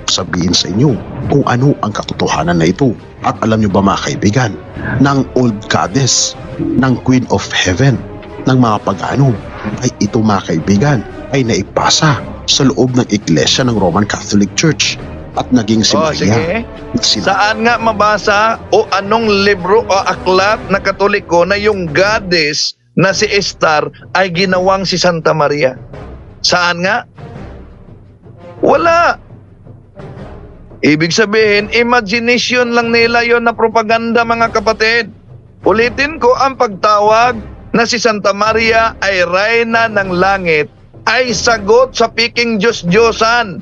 [SPEAKER 3] Sabihin sa inyo kung ano ang katotohanan na ito. At alam niyo ba mga kaibigan, ng old goddess, ng Queen of Heaven, ng mga pagano, ay ito mga kaibigan, ay naipasa sa loob ng iglesia ng Roman Catholic Church at naging si Maria.
[SPEAKER 2] Saan nga mabasa o anong libro o aklat na Katoliko na yung goddess na si Esther ay ginawang si Santa Maria? Saan nga? Wala. Ibig sabihin, imagination lang nila yon na propaganda, mga kapatid. Ulitin ko, ang pagtawag na si Santa Maria ay Reyna ng Langit ay sagot sa piking Diyos-Diyosan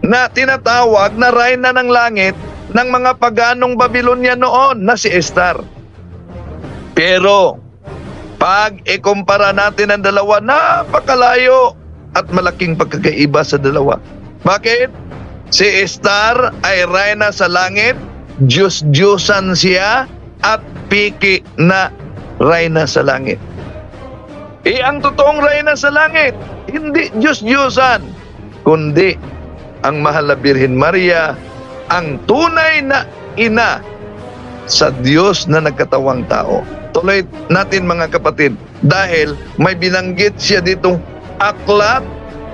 [SPEAKER 2] na tinatawag na Reyna ng Langit ng mga paganong Babylonia noon na si Esther. Pero pag ikumpara natin ang dalawa, napakalayo at malaking pagkakaiba sa dalawa. Bakit? Si Esther ay Reyna sa langit, Diyos-Diyosan siya, at piki na Reyna sa langit. Ang totoong Reyna sa langit, hindi Diyos-Diyosan, kundi ang mahal na Birhen Maria, ang tunay na ina sa Diyos na nagkatawang tao. Tuloy natin mga kapatid, dahil may binanggit siya ditong aklat.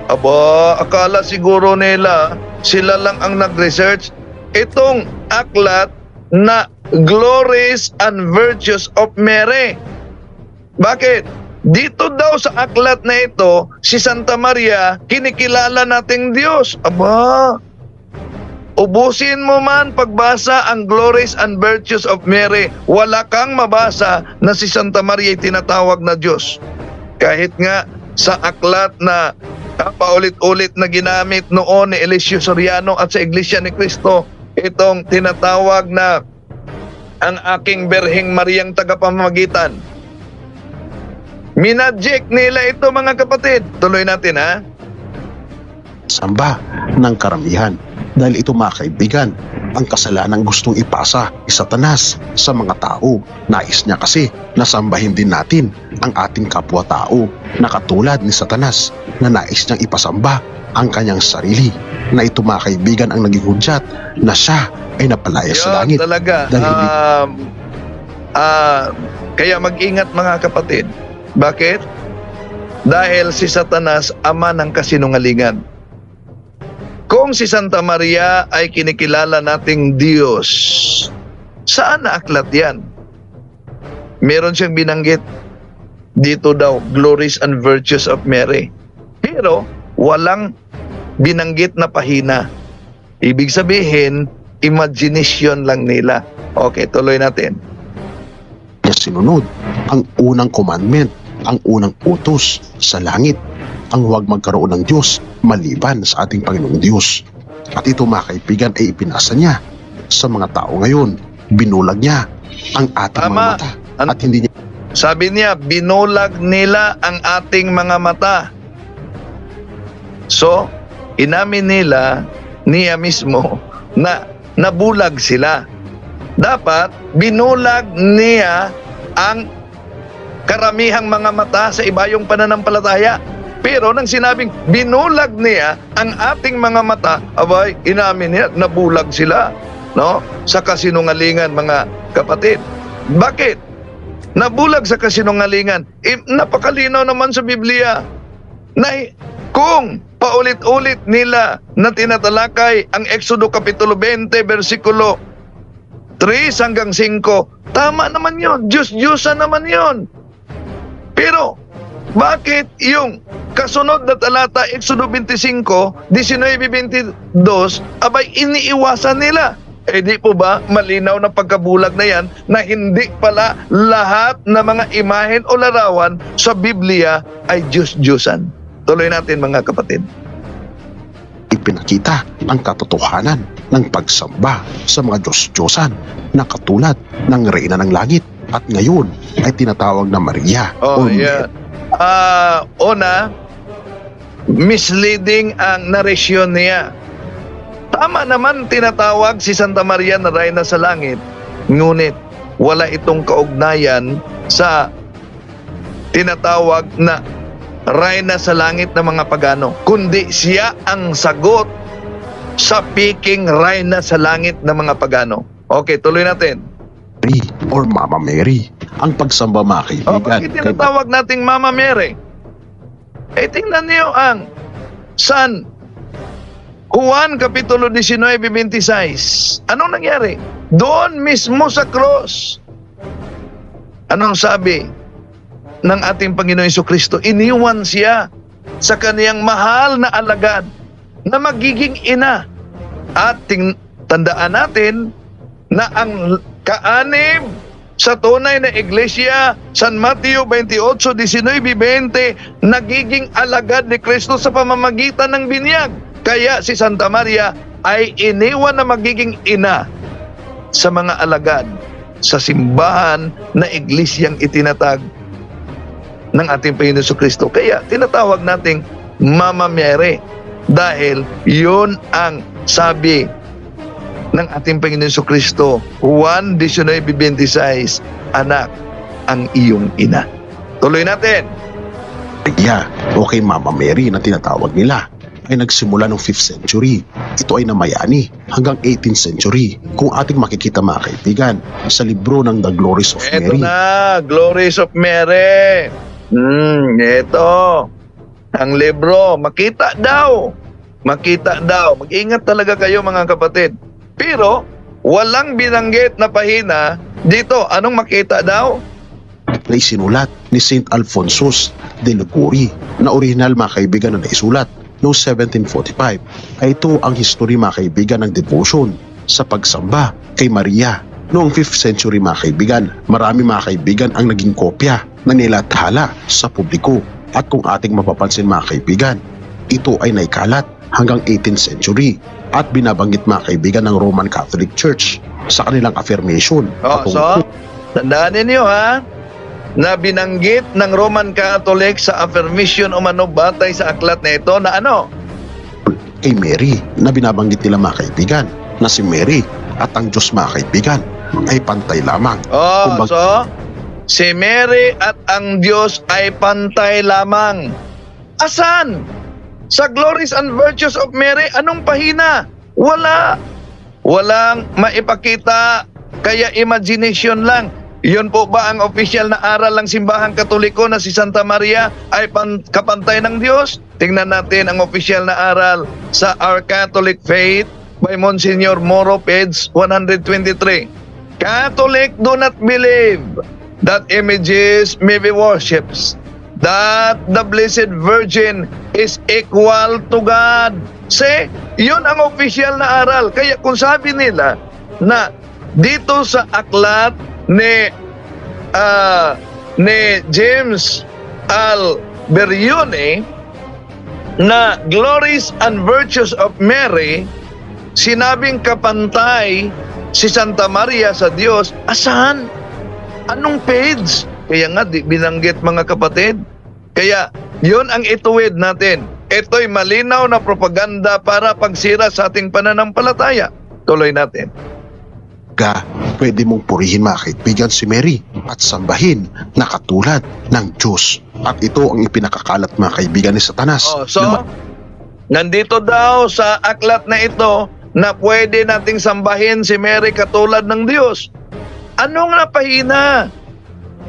[SPEAKER 2] Aba, akala siguro nila sila lang ang nag-research. Itong aklat na Glories and Virtues of Mary. Bakit? Dito daw sa aklat na ito, si Santa Maria, kinikilala nating Diyos. Aba, ubusin mo man pagbasa ang Glories and Virtues of Mary, wala kang mabasa na si Santa Maria ay tinatawag na Diyos. Kahit nga sa aklat na paulit-ulit na ginamit noon ni Eliseo Soriano at sa Iglesia ni Cristo, itong tinatawag na ang aking Birheng Mariang tagapamamagitan. Minadjek nila ito, mga kapatid. Tuloy natin, ha?
[SPEAKER 3] Samba ng karamihan. Dahil ito mga kaibigan, ang kasalanang gustong ipasa ni Satanas sa mga tao. Nais niya kasi na sambahin din natin ang ating kapwa-tao na katulad ni Satanas na nais niyang ipasamba ang kanyang sarili. Na ito mga kaibigan ang naging hudyat na siya ay napalaya sa langit.
[SPEAKER 2] Talaga. Kaya mag-ingat mga kapatid. Bakit? Dahil si Satanas ama ng kasinungalingan. Kung si Santa Maria ay kinikilala nating Diyos, saan na aklat yan? Meron siyang binanggit dito daw, Glories and Virtues of Mary. Pero walang binanggit na pahina. Ibig sabihin, imagination lang nila. Okay, tuloy natin.
[SPEAKER 3] Sinunod ang unang commandment, ang unang utos sa langit, ang huwag magkaroon ng Diyos maliban sa ating Panginoong Diyos. At ito mga kaibigan ay ipinasa niya sa mga tao ngayon. Binulag niya ang ating mga mata. At hindi niya...
[SPEAKER 2] Sabi niya, binulag nila ang ating mga mata. So, inamin nila, niya mismo, na nabulag sila. Dapat, binulag niya ang karamihang mga mata sa ibayong pananampalataya. Pero nang sinabing binulag niya ang ating mga mata, abay, inamin niya, nabulag sila, no? Sa kasinungalingan, mga kapatid. Bakit? Nabulag sa kasinungalingan. Napakalinaw naman sa Biblia na kung paulit-ulit nila na tinatalakay ang Exodo Kapitulo 20, versikulo 3 hanggang 5, tama naman yun. Diyos-Diyosan naman yun. Pero bakit yung kasunod na talata, Exodo 25, 19-22, abay iniiwasan nila? Eh di po ba malinaw na pagkabulag na yan na hindi pala lahat na mga imahen o larawan sa Biblia ay Diyos-Diyosan? Tuloy natin mga kapatid.
[SPEAKER 3] Ipinakita ang katotohanan ng pagsamba sa mga Diyos-Diyosan na katulad ng Reyna ng Langit at ngayon ay tinatawag na Maria.
[SPEAKER 2] Yeah. Una, misleading ang narasyon niya. Tama naman tinatawag si Santa Maria na Reyna sa Langit, ngunit wala itong kaugnayan sa tinatawag na Reyna sa Langit ng mga pagano, kundi siya ang sagot sa piking Reyna sa Langit ng mga pagano. Okay, tuloy natin.
[SPEAKER 3] Mary or Mama Mary, ang pagsamba mga kaibigan.
[SPEAKER 2] Bakit tinatawag nating Mama Mary? Eh tingnan niyo ang San Juan Kapitulo 19:26. Anong nangyari? Doon mismo sa cross. Anong sabi ng ating Panginoon Jesucristo? Iniwan siya sa kaniyang mahal na alagad na magiging ina. At tandaan natin na ang kaanib sa tunay na iglesia, San Mateo 28:19-20, nagiging alagad ni Kristo sa pamamagitan ng binyag. Kaya si Santa Maria ay iniwan na magiging ina sa mga alagad sa simbahan na iglesyang itinatag ng ating Panginoon Jesucristo. Kaya tinatawag nating Mama Mary dahil yun ang sabi ng ating Panginoon Jesucristo, Juan 19:26, anak ang iyong ina. Tuloy natin.
[SPEAKER 3] Maria o kay Mama Mary na tinatawag nila ay nagsimula noong 5th century. Ito ay namayani hanggang 18th century. Kung ating makikita mga kaibigan sa libro ng The Glories of
[SPEAKER 2] Ito
[SPEAKER 3] Mary.
[SPEAKER 2] na, Glories of Mary. Ito. Ang libro, makita daw. Makita daw. Mag-ingat talaga kayo mga kapatid. Pero, walang binanggit na pahina dito. Anong makita daw?
[SPEAKER 3] Na isinulat ni Saint Alphonsus de Liguori na original mga kaibigan na naisulat noong 1745. Ay ito ang history mga kaibigan ng devotion sa pagsamba kay Maria. Noong 5th century mga kaibigan, marami mga kaibigan ang naging kopya na nilathala sa publiko. At kung ating mapapansin mga kaibigan, ito ay naikalat hanggang 18th century at binabanggit mga kaibigan ng Roman Catholic Church sa kanilang affirmation.
[SPEAKER 2] So, tandaan ninyo ha, na binanggit ng Roman Catholic sa affirmation umano batay sa aklat na ito na ano?
[SPEAKER 3] Kay Mary na binabanggit nila mga kaibigan na si Mary at ang Diyos mga kaibigan ay pantay lamang.
[SPEAKER 2] So, si Mary at ang Diyos ay pantay lamang. Asan? Sa Glories and Virtues of Mary, anong pahina? Wala. Walang maipakita, kaya imagination lang. Yun po ba ang official na aral ng simbahang Katoliko na si Santa Maria ay kapantay ng Diyos? Tingnan natin ang official na aral sa Our Catholic Faith by Monsignor Moro, page 123. Catholic do not believe that images may be worshipped, that the Blessed Virgin is equal to God. See, yun ang official na aral. Kaya kung sabi nila na dito sa aklat ni James Alberione na Glories and Virtues of Mary, sinabing kapantay si Santa Maria sa Diyos, asan? Anong page? Kaya nga di binanggit mga kapatid. Kaya yun ang ituwid natin. Ito'y malinaw na propaganda para pagsira sa ating pananampalataya. Tuloy natin.
[SPEAKER 3] Pwede mong purihin mga kaibigan si Mary at sambahin na katulad ng Diyos. At ito ang ipinakakalat mga kaibigan ni Satanas.
[SPEAKER 2] Nandito daw sa aklat na ito na pwede nating sambahin si Mary katulad ng Diyos. Anong napahina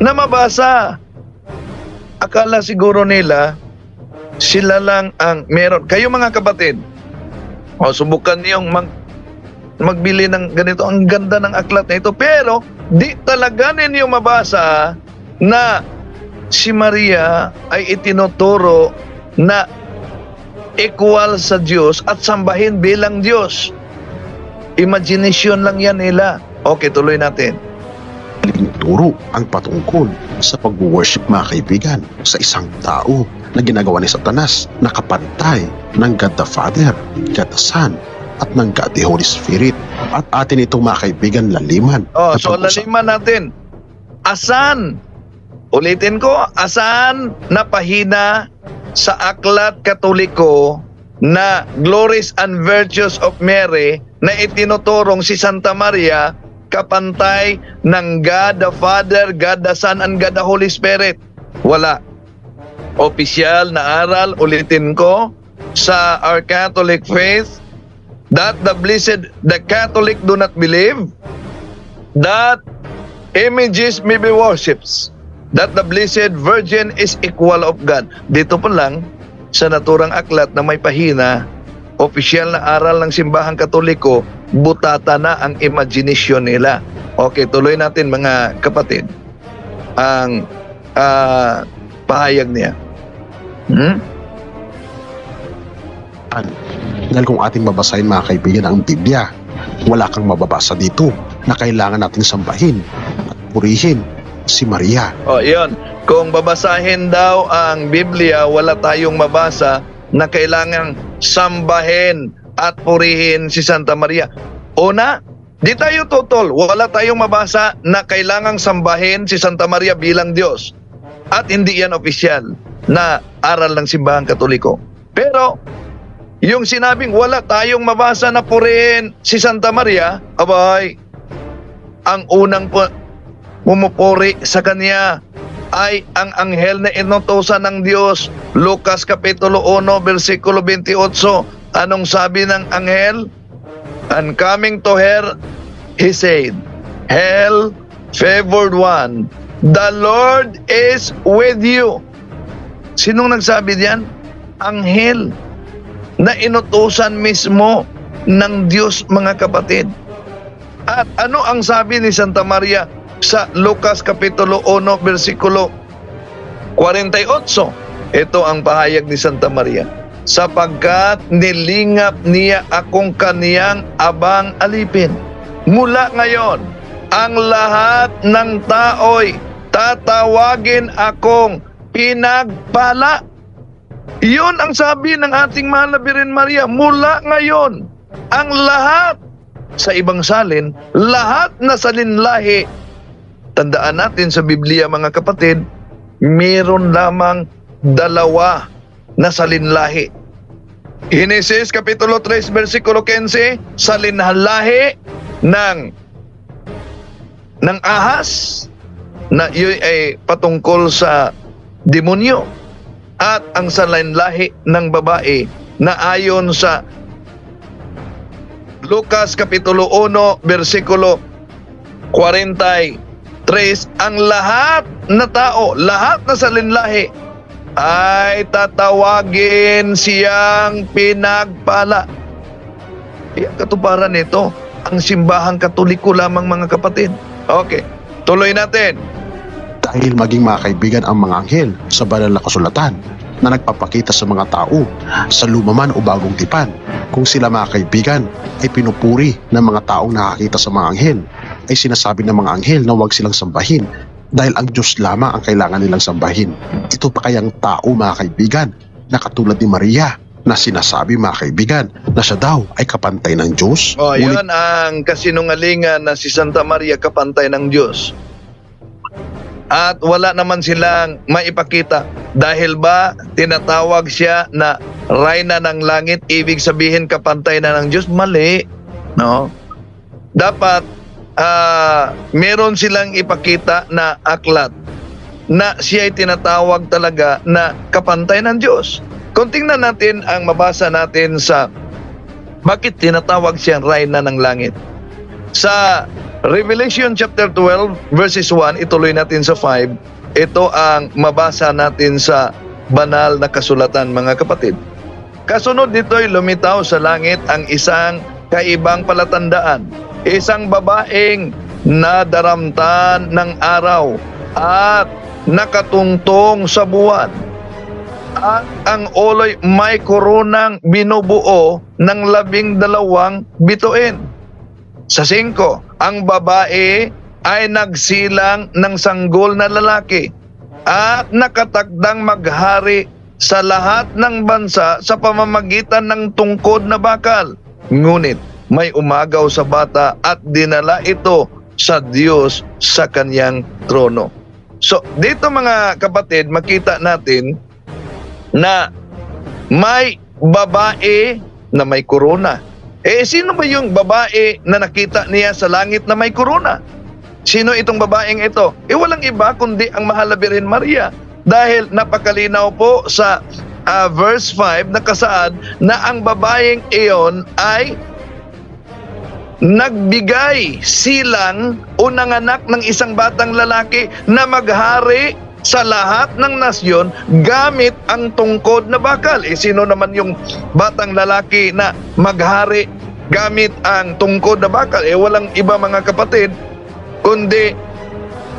[SPEAKER 2] na mabasa? Akala siguro nila sila lang ang meron. Kayo mga kapatid, subukan niyong magbili ng ganito. Ang ganda ng aklat na ito. Pero di talaga ninyo mabasa na si Maria ay itinuturo na equal sa Diyos at sambahin bilang Diyos. Imagination lang yan nila. Okay, tuloy natin.
[SPEAKER 3] Maling turo ang patungkol sa pag-worship, mga kaibigan, sa isang tao na ginagawa ni Satanas na kapantay ng God the Father, God the Son, at ng God the Holy Spirit. At atin itong, mga kaibigan, laliman.
[SPEAKER 2] So laliman natin. Asan? Ulitin ko, asan na pahina sa aklat Katoliko na Glories and Virtues of Mary na itinuturong si Santa Maria kapantay ng God the Father, God the Son, and God the Holy Spirit? Wala. Opisyal na aral, ulitin ko, sa our Catholic faith, that the Catholic do not believe that images may be worshipped, that the Blessed Virgin is equal of God. Dito pa lang, sa naturang aklat na may pahina, opisyal na aral ng Simbahang Katoliko, butata na ang imagination nila. Okay, tuloy natin, mga kapatid, ang pahayag niya.
[SPEAKER 3] Dahil kung ating babasahin, mga kaibigan, ang Biblia, wala kang mababasa dito na kailangan natin sambahin at purihin si Maria.
[SPEAKER 2] Iyon. Kung babasahin daw ang Biblia, wala tayong mabasa na kailangang sambahin at purihin si Santa Maria. Una, di tayo tutol. Wala tayong mabasa na kailangang sambahin si Santa Maria bilang Diyos. At hindi yan opisyal na aral ng Simbahang Katoliko. Pero, yung sinabing wala tayong mabasa na purihin si Santa Maria, abay, ang unang pumupuri sa kanya ay ang anghel na inutusan ng Diyos. Lucas Kapitulo 1, versikulo 28. Anong sabi ng anghel? And coming to her, he said, Hail, favored one, the Lord is with you. Sinong nagsabi diyan? Anghel na inutusan mismo ng Diyos, mga kapatid. At ano ang sabi ni Santa Maria sa Lucas Kapitulo 1, versikulo 48? Ito ang pahayag ni Santa Maria. Sapagkat nilingap niya akong kaniyang abang alipin. Mula ngayon, ang lahat ng tao'y tatawagin akong pinagpala. Iyon ang sabi ng ating mahal na Birhen Maria. Mula ngayon, ang lahat, sa ibang salin, lahat na salinlahi. Tandaan natin sa Biblia, mga kapatid, meron lamang dalawa na salinlahi. Genesis Kapitulo 3, versikulo 15, salinlahi ng ahas, na yun ay patungkol sa demonyo. At ang salinlahi ng babae na ayon sa Lucas Kapitulo 1, versikulo 43, ang lahat na tao, lahat na salinlahi ay tatawagin siyang pinagpala. Katuparan nito ang Simbahang Katoliko lamang, mga kapatid. Okay, tuloy natin.
[SPEAKER 3] Dahil maging, mga kaibigan, ang mga anghel sa banal na kasulatan na nagpapakita sa mga tao sa lumaman o bagong tipan, kung sila, mga kaibigan, ay pinupuri ng mga taong nakakita sa mga anghel, ay sinasabi ng mga anghel na huwag silang sambahin dahil ang Diyos lamang ang kailangan nilang sambahin. Ito pa kayang tao, mga kaibigan, na katulad ni Maria na sinasabi, mga kaibigan, na siya daw ay kapantay ng Diyos?
[SPEAKER 2] Yun ang kasinungalingan na si Santa Maria kapantay ng Diyos. At wala naman silang maipakita. Dahil ba tinatawag siya na Reyna ng Langit, ibig sabihin kapantay na ng Diyos? Mali, no? Dapat meron silang ipakita na aklat na siya ay tinatawag talaga na kapantay ng Diyos. Kung tingnan natin ang mabasa natin sa bakit tinatawag siyang Reyna ng Langit. Sa Revelation chapter 12 verses 1, ituloy natin sa 5. Ito ang mabasa natin sa banal na kasulatan, mga kapatid. Kasunod dito'y lumitaw sa langit ang isang kaibang palatandaan. Isang babaeng nadaramtan ng araw at nakatungtong sa buwan. At ang ulo'y may koronang binubuo ng 12 bituin. Sa 5, ang babae ay nagsilang ng sanggol na lalaki at nakatakdang maghari sa lahat ng bansa sa pamamagitan ng tungkod na bakal. Ngunit may umagaw sa bata at dinala ito sa Diyos sa kanyang trono. So, dito mga kapatid, makita natin na may babae na may korona. Sino ba yung babae na nakita niya sa langit na may korona? Sino itong babaeng ito? Walang iba kundi ang Mahal na Birhen Maria. Dahil napakalinaw po sa verse 5 na kasaad na ang babaeng iyon ay nagbigay silang o nanganak ng isang batang lalaki na maghari sa lahat ng nasyon gamit ang tungkod na bakal. Sino naman yung batang lalaki na maghari gamit ang tungkod na bakal? Walang iba mga kapatid, kundi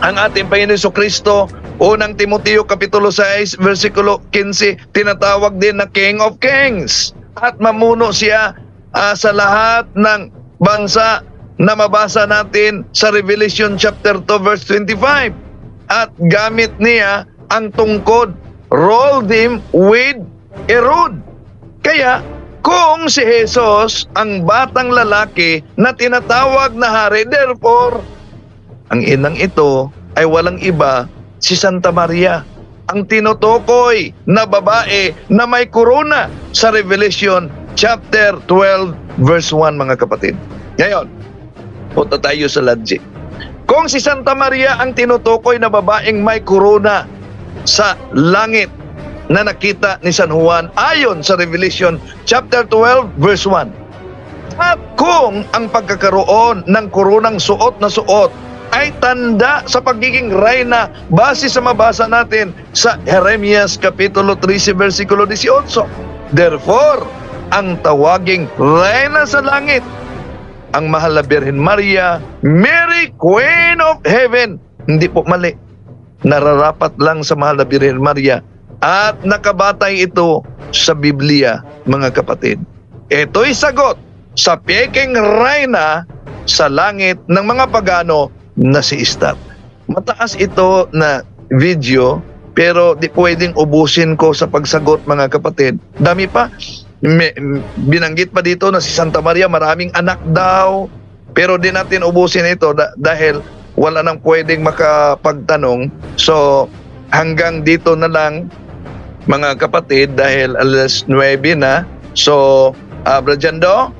[SPEAKER 2] ang ating Panginoon Jesucristo. Unang Timoteo Kapitulo 6, versikulo 15, tinatawag din na King of Kings. At mamuno siya sa lahat ng bansa na mabasa natin sa Revelation chapter 2, verse 25. At gamit niya ang tungkod, rolled him with a rod. Kaya, kung si Jesus ang batang lalaki na tinatawag na hari, therefore, ang inang ito ay walang iba, si Santa Maria, ang tinutukoy na babae na may korona sa Revelation chapter 12, verse 1, mga kapatid. Ngayon, punta tayo sa logic. Kung si Santa Maria ang tinutukoy na babaeng may korona sa langit na nakita ni San Juan ayon sa Revelation chapter 12 verse 1. At kung ang pagkakaroon ng koronang suot na suot ay tanda sa pagiging reyna base sa mabasa natin sa Jeremias Kapitulo 13 versikulo 18. Therefore, ang tawaging reyna sa langit, ang Mahal na Birhen Maria, Mary, Queen of Heaven. Hindi po mali. Nararapat lang sa Mahal na Birhen Maria at nakabatay ito sa Biblia, mga kapatid. Ito'y sagot sa peking reyna sa langit ng mga pagano na si Esther. Mataas ito na video pero di pwedeng ubusin ko sa pagsagot, mga kapatid. Dami pa. Binanggit pa dito na si Santa Maria maraming anak daw, pero di natin ubusin ito dahil wala nang pwedeng makapagtanong. So hanggang dito na lang, mga kapatid, dahil alas 9 na. So Brajando,